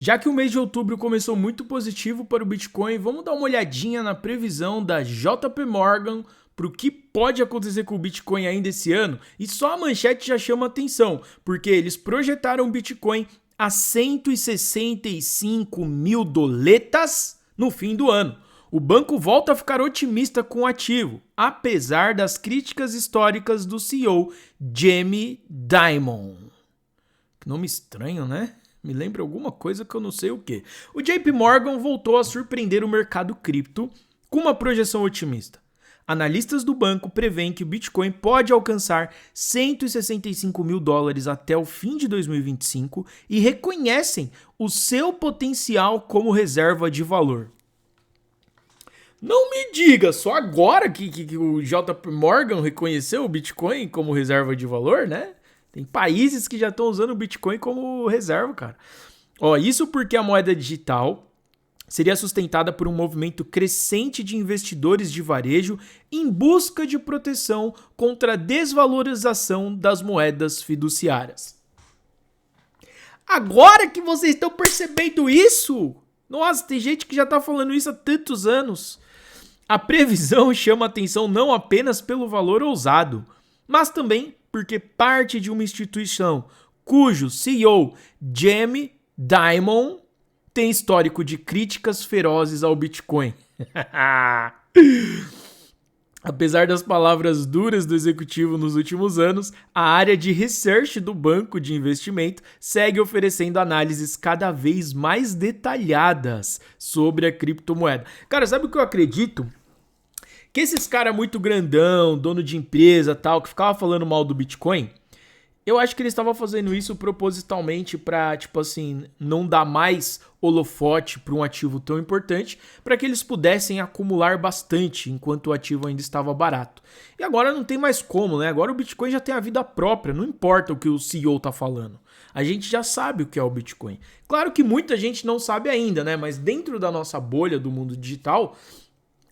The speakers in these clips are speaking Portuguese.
Já que o mês de outubro começou muito positivo para o Bitcoin, vamos dar uma olhadinha na previsão da JP Morgan para o que pode acontecer com o Bitcoin ainda esse ano. E só a manchete já chama atenção, porque eles projetaram o Bitcoin a 165 mil doletas no fim do ano. O banco volta a ficar otimista com o ativo, apesar das críticas históricas do CEO Jamie Dimon. Que nome estranho, né? Me lembra alguma coisa que eu não sei o que. O JP Morgan voltou a surpreender o mercado cripto com uma projeção otimista. Analistas do banco preveem que o Bitcoin pode alcançar 165 mil dólares até o fim de 2025 e reconhecem o seu potencial como reserva de valor. Não me diga, só agora que o JP Morgan reconheceu o Bitcoin como reserva de valor, né? Tem países que já estão usando o Bitcoin como reserva, cara. Isso porque a moeda digital seria sustentada por um movimento crescente de investidores de varejo em busca de proteção contra a desvalorização das moedas fiduciárias. Agora que vocês estão percebendo isso? Nossa, tem gente que já está falando isso há tantos anos. A previsão chama atenção não apenas pelo valor ousado, mas também porque parte de uma instituição cujo CEO, Jamie Dimon, tem histórico de críticas ferozes ao Bitcoin. Apesar das palavras duras do executivo nos últimos anos, a área de research do banco de investimento segue oferecendo análises cada vez mais detalhadas sobre a criptomoeda. Cara, sabe o que eu acredito? Que esses caras muito grandão, dono de empresa tal, que ficava falando mal do Bitcoin, eu acho que eles estavam fazendo isso propositalmente para, tipo assim, não dar mais holofote para um ativo tão importante, para que eles pudessem acumular bastante enquanto o ativo ainda estava barato. E agora não tem mais como, né? Agora o Bitcoin já tem a vida própria, não importa o que o CEO tá falando. A gente já sabe o que é o Bitcoin. Claro que muita gente não sabe ainda, né? Mas dentro da nossa bolha do mundo digital,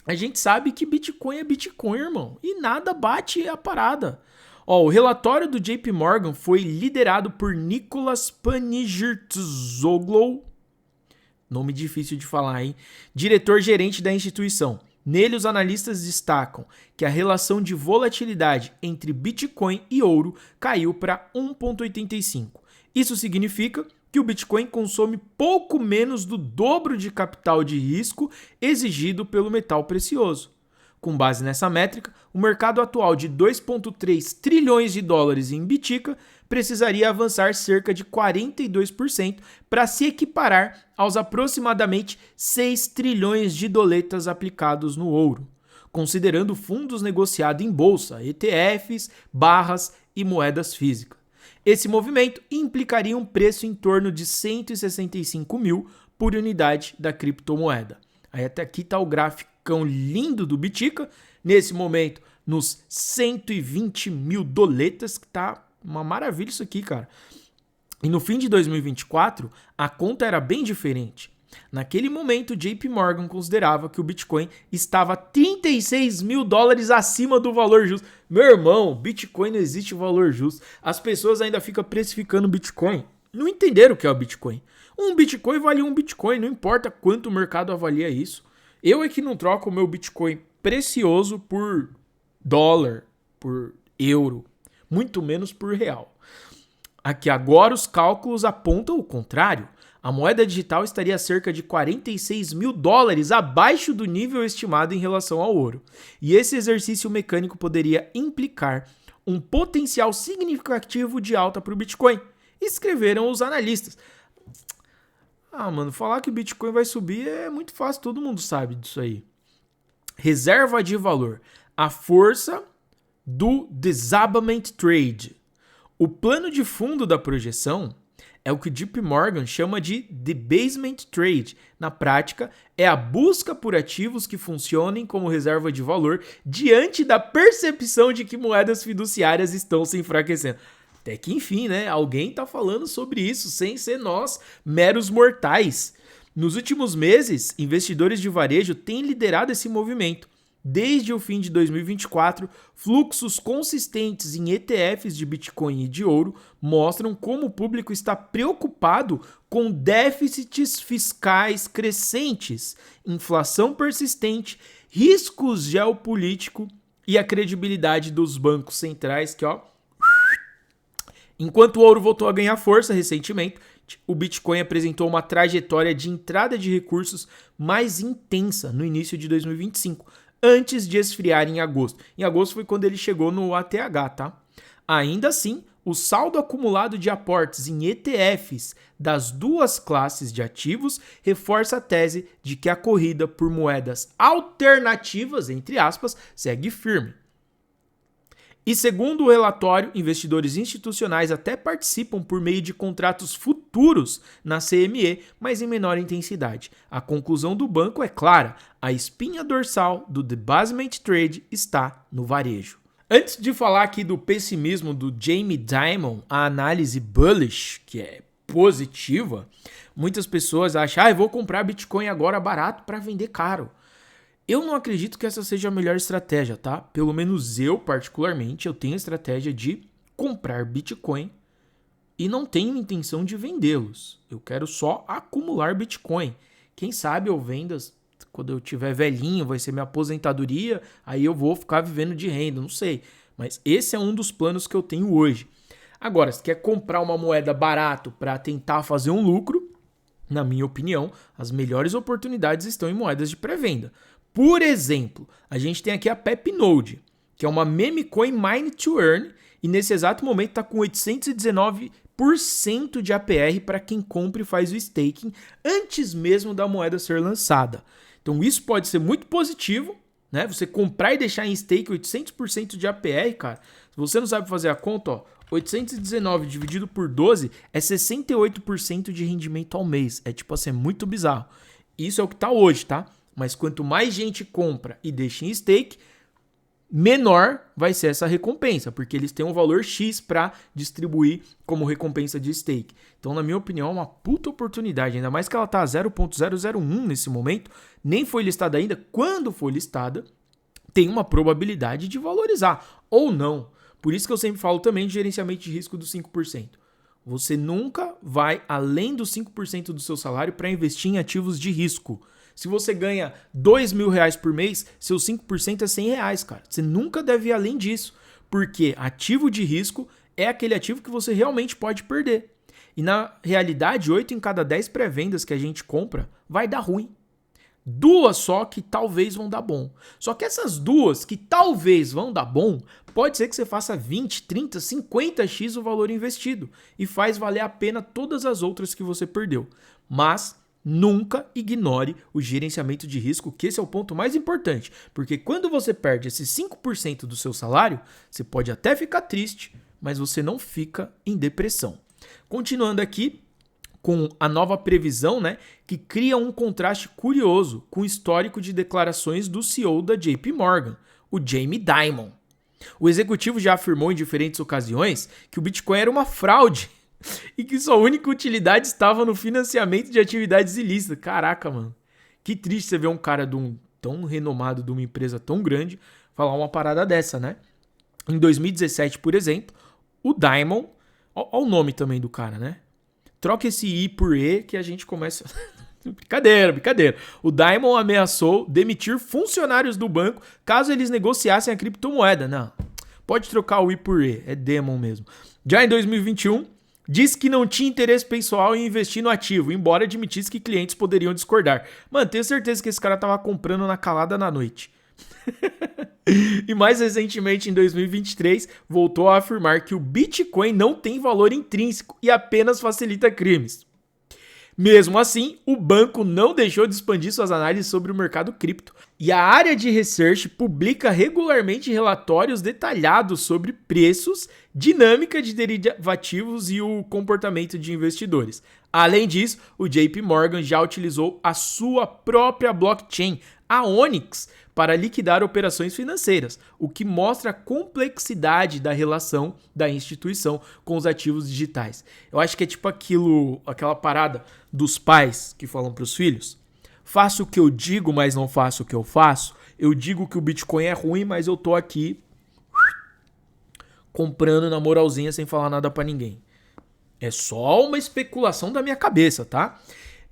a gente sabe que Bitcoin é Bitcoin, irmão. E nada bate a parada. O relatório do JP Morgan foi liderado por Nicholas Panizhirtzoglu, nome difícil de falar, hein? Diretor-gerente da instituição. Nele, os analistas destacam que a relação de volatilidade entre Bitcoin e ouro caiu para 1,85. Isso significa que o Bitcoin consome pouco menos do dobro de capital de risco exigido pelo metal precioso. Com base nessa métrica, o mercado atual de 2,3 trilhões de dólares em Bitica precisaria avançar cerca de 42% para se equiparar aos aproximadamente 6 trilhões de doletas aplicados no ouro, considerando fundos negociados em bolsa, ETFs, barras e moedas físicas. Esse movimento implicaria um preço em torno de 165 mil por unidade da criptomoeda. Aí até aqui está o gráficão lindo do Bitica, nesse momento nos 120 mil doletas, que tá uma maravilha isso aqui, cara. E no fim de 2024, a conta era bem diferente. Naquele momento, o JP Morgan considerava que o Bitcoin estava 36 mil dólares acima do valor justo. Meu irmão, Bitcoin não existe valor justo. As pessoas ainda ficam precificando Bitcoin. Não entenderam o que é o Bitcoin. Um Bitcoin vale um Bitcoin, não importa quanto o mercado avalia isso. Eu é que não troco o meu Bitcoin precioso por dólar, por euro, muito menos por real. Aqui agora os cálculos apontam o contrário. A moeda digital estaria cerca de 46 mil dólares abaixo do nível estimado em relação ao ouro. E esse exercício mecânico poderia implicar um potencial significativo de alta para o Bitcoin, escreveram os analistas. Mano, falar que o Bitcoin vai subir é muito fácil, todo mundo sabe disso aí. Reserva de valor, a força do debasement trade. O plano de fundo da projeção é o que o JP Morgan chama de debasement trade. Na prática, é a busca por ativos que funcionem como reserva de valor diante da percepção de que moedas fiduciárias estão se enfraquecendo. Até que enfim, né? Alguém tá falando sobre isso, sem ser nós, meros mortais. Nos últimos meses, investidores de varejo têm liderado esse movimento, desde o fim de 2024, fluxos consistentes em ETFs de Bitcoin e de ouro mostram como o público está preocupado com déficits fiscais crescentes, inflação persistente, riscos geopolíticos e a credibilidade dos bancos centrais que, enquanto o ouro voltou a ganhar força recentemente, o Bitcoin apresentou uma trajetória de entrada de recursos mais intensa no início de 2025, antes de esfriar em agosto. Em agosto foi quando ele chegou no ATH, tá? Ainda assim, o saldo acumulado de aportes em ETFs das duas classes de ativos reforça a tese de que a corrida por moedas alternativas, entre aspas, segue firme. E segundo o relatório, investidores institucionais até participam por meio de contratos futuros na CME, mas em menor intensidade. A conclusão do banco é clara: a espinha dorsal do debasement trade está no varejo. Antes de falar aqui do pessimismo do Jamie Dimon, a análise bullish, que é positiva, muitas pessoas acham, eu vou comprar Bitcoin agora barato para vender caro. Eu não acredito que essa seja a melhor estratégia, tá? Pelo menos eu, particularmente, eu tenho a estratégia de comprar Bitcoin e não tenho intenção de vendê-los. Eu quero só acumular Bitcoin. Quem sabe eu vendas quando eu tiver velhinho, vai ser minha aposentadoria, aí eu vou ficar vivendo de renda, não sei. Mas esse é um dos planos que eu tenho hoje. Agora, se quer comprar uma moeda barato para tentar fazer um lucro, na minha opinião, as melhores oportunidades estão em moedas de pré-venda. Por exemplo, a gente tem aqui a Pepnode, que é uma meme coin mine to earn, e nesse exato momento está com 819% de APR para quem compra e faz o staking antes mesmo da moeda ser lançada. Então isso pode ser muito positivo, né? Você comprar e deixar em stake 800% de APR, cara. Se você não sabe fazer a conta, 819 dividido por 12 é 68% de rendimento ao mês. É tipo assim, é muito bizarro. Isso é o que está hoje, tá? Mas quanto mais gente compra e deixa em stake, menor vai ser essa recompensa, porque eles têm um valor X para distribuir como recompensa de stake. Então, na minha opinião, é uma puta oportunidade, ainda mais que ela está a 0.001 nesse momento, nem foi listada ainda. Quando for listada, tem uma probabilidade de valorizar, ou não. Por isso que eu sempre falo também de gerenciamento de risco dos 5%. Você nunca vai além dos 5% do seu salário para investir em ativos de risco. Se você ganha R$2.000 por mês, seus 5% é R$100, cara. Você nunca deve ir além disso, porque ativo de risco é aquele ativo que você realmente pode perder. E na realidade, 8 em cada 10 pré-vendas que a gente compra vai dar ruim. 2 só que talvez vão dar bom. Só que essas 2 que talvez vão dar bom, pode ser que você faça 20, 30, 50x o valor investido e faz valer a pena todas as outras que você perdeu. Mas nunca ignore o gerenciamento de risco, que esse é o ponto mais importante, porque quando você perde esses 5% do seu salário, você pode até ficar triste, mas você não fica em depressão. Continuando aqui com a nova previsão, né, que cria um contraste curioso com o histórico de declarações do CEO da JP Morgan, o Jamie Dimon. O executivo já afirmou em diferentes ocasiões que o Bitcoin era uma fraude e que sua única utilidade estava no financiamento de atividades ilícitas. Caraca, mano. Que triste você ver um cara tão renomado de uma empresa tão grande falar uma parada dessa, né? Em 2017, por exemplo, o Dimon... Olha o nome também do cara, né? Troca esse I por E que a gente começa... Brincadeira. O Dimon ameaçou demitir funcionários do banco caso eles negociassem a criptomoeda. Não, pode trocar o I por E, é Demon mesmo. Já em 2021... disse que não tinha interesse pessoal em investir no ativo, embora admitisse que clientes poderiam discordar. Mano, tenho certeza que esse cara tava comprando na calada na noite. E mais recentemente, em 2023, voltou a afirmar que o Bitcoin não tem valor intrínseco e apenas facilita crimes. Mesmo assim, o banco não deixou de expandir suas análises sobre o mercado cripto. E a área de research publica regularmente relatórios detalhados sobre preços, dinâmica de derivativos e o comportamento de investidores. Além disso, o JP Morgan já utilizou a sua própria blockchain, a Onyx, para liquidar operações financeiras, o que mostra a complexidade da relação da instituição com os ativos digitais. Eu acho que é tipo aquela parada dos pais que falam para os filhos: faço o que eu digo, mas não faço o que eu faço. eu digo que o Bitcoin é ruim, mas eu tô aqui comprando na moralzinha sem falar nada pra ninguém. É só uma especulação da minha cabeça, tá?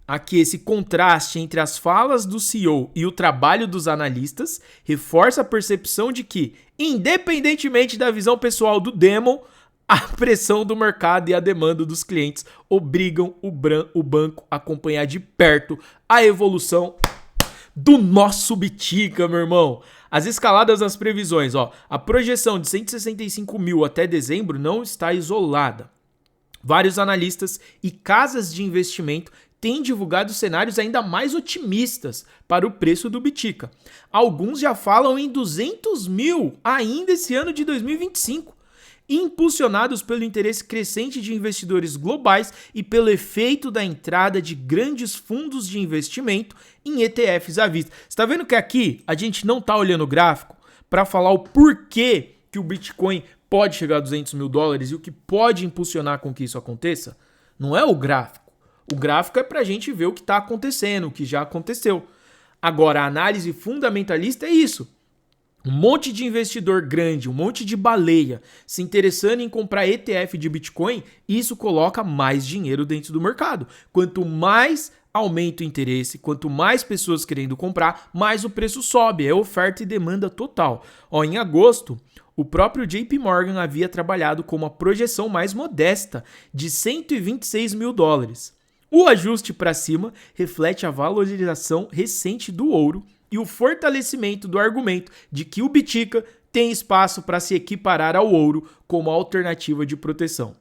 Aqui esse contraste entre as falas do CEO e o trabalho dos analistas reforça a percepção de que, independentemente da visão pessoal do Demon, a pressão do mercado e a demanda dos clientes obrigam o banco a acompanhar de perto a evolução do nosso Bitica, meu irmão. As escaladas das previsões, ó, a projeção de 165 mil até dezembro não está isolada. Vários analistas e casas de investimento têm divulgado cenários ainda mais otimistas para o preço do Bitica. Alguns já falam em 200 mil ainda esse ano de 2025. Impulsionados pelo interesse crescente de investidores globais e pelo efeito da entrada de grandes fundos de investimento em ETFs à vista. Você está vendo que aqui a gente não está olhando o gráfico para falar o porquê que o Bitcoin pode chegar a 200 mil dólares e o que pode impulsionar com que isso aconteça? Não é o gráfico. O gráfico é para a gente ver o que está acontecendo, o que já aconteceu. Agora, a análise fundamentalista é isso. Um monte de investidor grande, um monte de baleia se interessando em comprar ETF de Bitcoin, isso coloca mais dinheiro dentro do mercado. Quanto mais aumenta o interesse, quanto mais pessoas querendo comprar, mais o preço sobe. É oferta e demanda total. Ó, em agosto, o próprio JP Morgan havia trabalhado com uma projeção mais modesta de 126 mil dólares. O ajuste para cima reflete a valorização recente do ouro e o fortalecimento do argumento de que o Bitica tem espaço para se equiparar ao ouro como alternativa de proteção.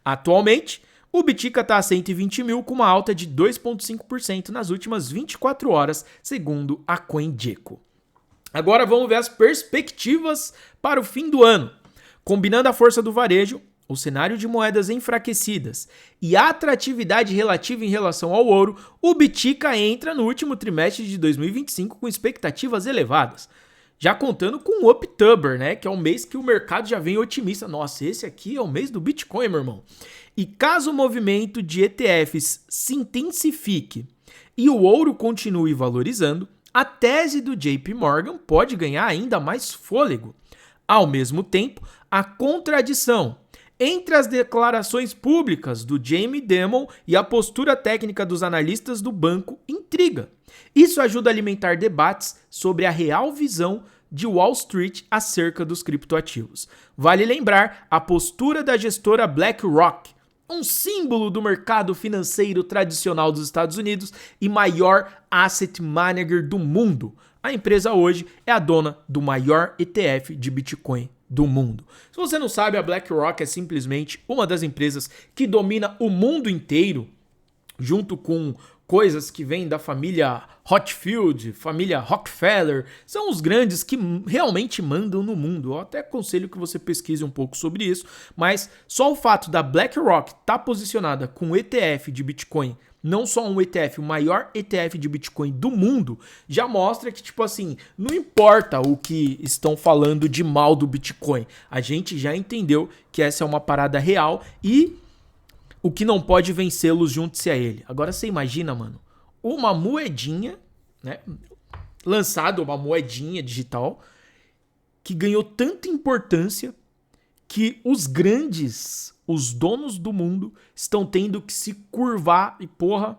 Atualmente, o Bitica está a 120 mil com uma alta de 2,5% nas últimas 24 horas, segundo a CoinGecko. Agora vamos ver as perspectivas para o fim do ano. Combinando a força do varejo, o cenário de moedas enfraquecidas e a atratividade relativa em relação ao ouro, o Bitica entra no último trimestre de 2025 com expectativas elevadas. Já contando com o October, né, que é um mês que o mercado já vem otimista. Nossa, esse aqui é o mês do Bitcoin, meu irmão. E caso o movimento de ETFs se intensifique e o ouro continue valorizando, a tese do JP Morgan pode ganhar ainda mais fôlego. Ao mesmo tempo, a contradição entre as declarações públicas do Jamie Dimon e a postura técnica dos analistas do banco intriga. Isso ajuda a alimentar debates sobre a real visão de Wall Street acerca dos criptoativos. Vale lembrar a postura da gestora BlackRock, um símbolo do mercado financeiro tradicional dos Estados Unidos e maior asset manager do mundo. A empresa hoje é a dona do maior ETF de Bitcoin do mundo. Se você não sabe, a BlackRock é simplesmente uma das empresas que domina o mundo inteiro, junto com coisas que vêm da família Rothschild, família Rockefeller, são os grandes que realmente mandam no mundo. Eu até aconselho que você pesquise um pouco sobre isso, mas só o fato da BlackRock estar posicionada com o ETF de Bitcoin, não só um ETF, o maior ETF de Bitcoin do mundo, já mostra que, tipo assim, não importa o que estão falando de mal do Bitcoin. A gente já entendeu que essa é uma parada real e o que não pode vencê-los junte-se a ele. Agora você imagina, mano, uma moedinha, né? Lançado uma moedinha digital que ganhou tanta importância que os grandes, os donos do mundo, estão tendo que se curvar e, porra,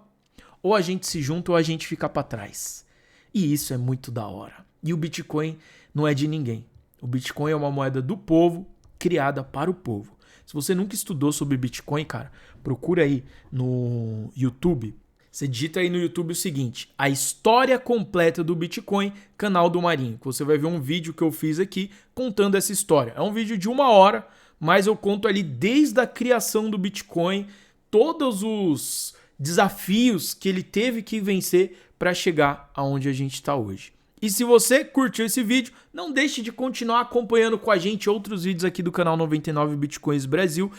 ou a gente se junta ou a gente fica pra trás. E isso é muito da hora. E o Bitcoin não é de ninguém. O Bitcoin é uma moeda do povo, criada para o povo. Se você nunca estudou sobre Bitcoin, cara, procura aí no YouTube. Você digita aí no YouTube o seguinte: a história completa do Bitcoin, canal do Marinho. Você vai ver um vídeo que eu fiz aqui contando essa história. É um vídeo de 1 hora, mas eu conto ali desde a criação do Bitcoin, todos os desafios que ele teve que vencer para chegar aonde a gente está hoje. E se você curtiu esse vídeo, não deixe de continuar acompanhando com a gente outros vídeos aqui do canal 99 Bitcoins Brasil.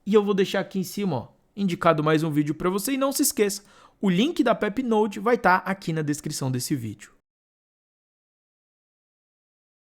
E eu vou deixar aqui em cima, ó, indicado mais um vídeo para você. E não se esqueça, o link da PepNode vai estar aqui na descrição desse vídeo.